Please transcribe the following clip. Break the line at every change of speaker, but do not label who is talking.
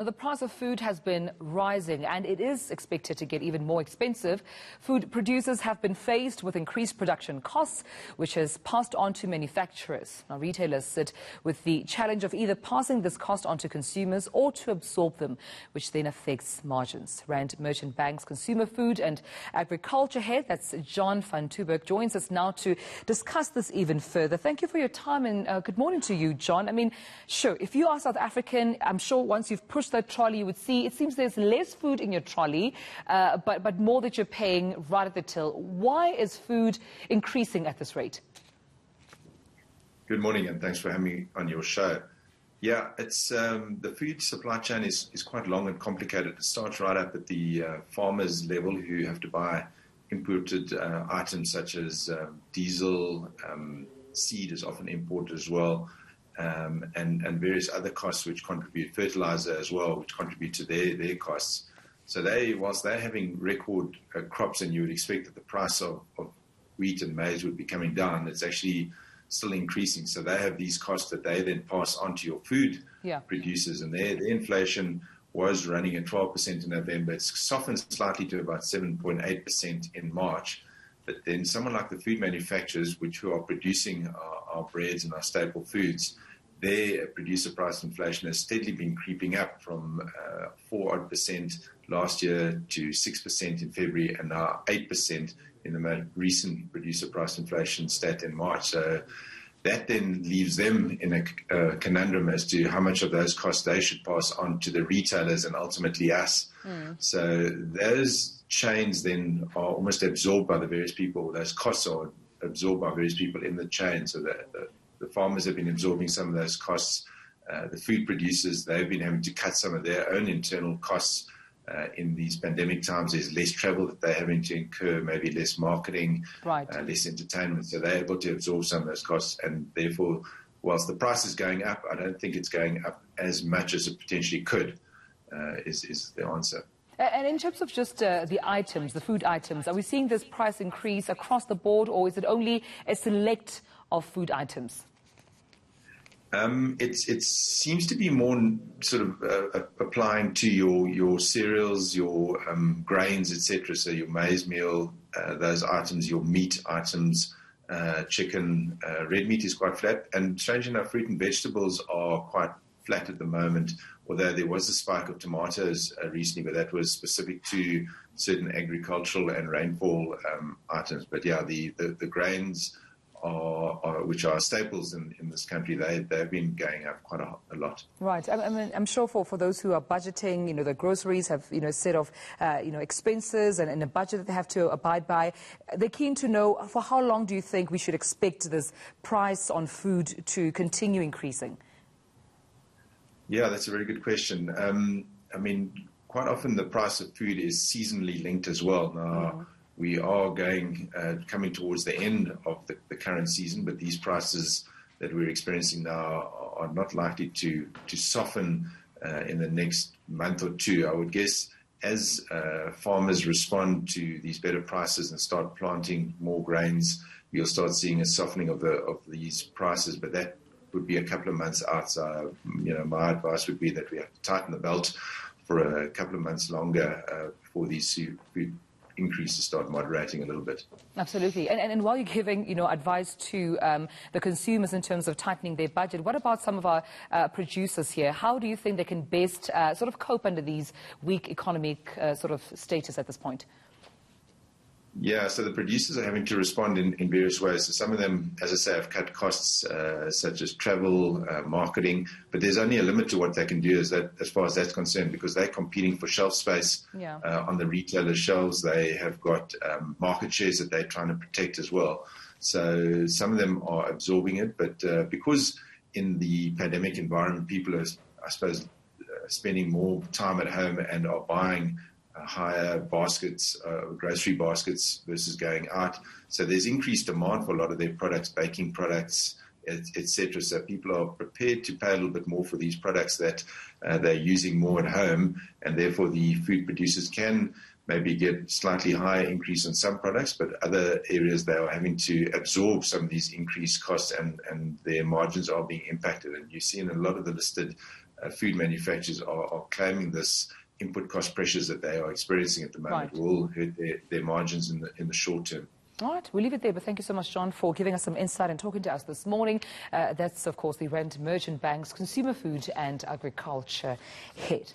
The price of food has been rising and it is expected to get even more expensive. Food producers have been faced with increased production costs, which has passed on to manufacturers. Now, retailers sit with the challenge of either passing this cost on to consumers or to absorb them, which then affects margins. Rand Merchant Bank's Consumer Food and Agriculture Head, that's John van Tuberg, joins us now to discuss this even further. Thank you for your time and good morning to you, John. I mean, sure, if you are South African, I'm sure once you've pushed that trolley, you would see it seems there's less food in your trolley, but more that you're paying right at the till. Why is food increasing at this rate?
Good morning, and thanks for having me on your show. Yeah, it's the food supply chain is quite long and complicated. It starts right up at the farmers level, who have to buy imported items such as diesel, seed is often imported as well. And various other costs which contribute, fertilizer as well, which contribute to their costs. So whilst they're having record crops, and you would expect that the price of wheat and maize would be coming down, it's actually still increasing. So they have these costs that they then pass on to your food producers, and their inflation was running at 12% in November. It's softened slightly to about 7.8% in March. But then someone like the food manufacturers, who are producing our breads and our staple foods, their producer price inflation has steadily been creeping up from 4% last year to 6% in February, and now 8% in the most recent producer price inflation stat in March. So that then leaves them in a conundrum as to how much of those costs they should pass on to the retailers and ultimately us. So those chains then are almost absorbed by the various people. Those costs are absorbed by various people in the chain. So the farmers have been absorbing some of those costs. The food producers, they've been having to cut some of their own internal costs. In these pandemic times, there's less travel that they're having to incur, maybe less marketing, less entertainment. So they're able to absorb some of those costs. And therefore, whilst the price is going up, I don't think it's going up as much as it potentially could, is the answer.
And in terms of just the items, the food items, are we seeing this price increase across the board, or is it only a select of food items?
It seems to be more sort of applying to your cereals, your grains, etc. So your maize meal, those items, your meat items, chicken, red meat is quite flat. And strangely enough, fruit and vegetables are quite flat at the moment, although there was a spike of tomatoes recently, but that was specific to certain agricultural and rainfall items. But yeah, the grains which are staples in this country, they've been going up quite a lot.
Right. I mean, I'm sure for those who are budgeting, the groceries have, a set of, expenses and a budget that they have to abide by. They're keen to know, for how long do you think we should expect this price on food to continue increasing?
Yeah, that's a very good question. I mean, quite often the price of food is seasonally linked as well. Now, we are coming towards the end of the current season, but these prices that we're experiencing now are not likely to soften in the next month or two. I would guess as farmers respond to these better prices and start planting more grains, you'll start seeing a softening of these prices, but that would be a couple of months out. So, my advice would be that we have to tighten the belt for a couple of months longer before these food increases start moderating a little bit. Absolutely.
And while you're giving, advice to the consumers in terms of tightening their budget, what about some of our producers here? How do you think they can best sort of cope under these weak economic sort of status at this point?
Yeah, so the producers are having to respond in various ways. So some of them, as I say, have cut costs such as travel, marketing, but there's only a limit to what they can do as far as that's concerned, because they're competing for shelf space on the retailer shelves. They have got market shares that they're trying to protect as well. So some of them are absorbing it, but because in the pandemic environment, people are, I suppose, spending more time at home and are buying higher baskets, grocery baskets versus going out. So there's increased demand for a lot of their products, baking products, etc. So people are prepared to pay a little bit more for these products that they're using more at home, and therefore the food producers can maybe get slightly higher increase on some products, but other areas they are having to absorb some of these increased costs, and their margins are being impacted. And you see in a lot of the listed food manufacturers are claiming this input cost pressures that they are experiencing at the moment will hurt their margins in the short term.
All right, we'll leave it there, but thank you so much, John, for giving us some insight and talking to us this morning. That's, of course, the Rand Merchant Bank's Consumer Food and Agriculture Head.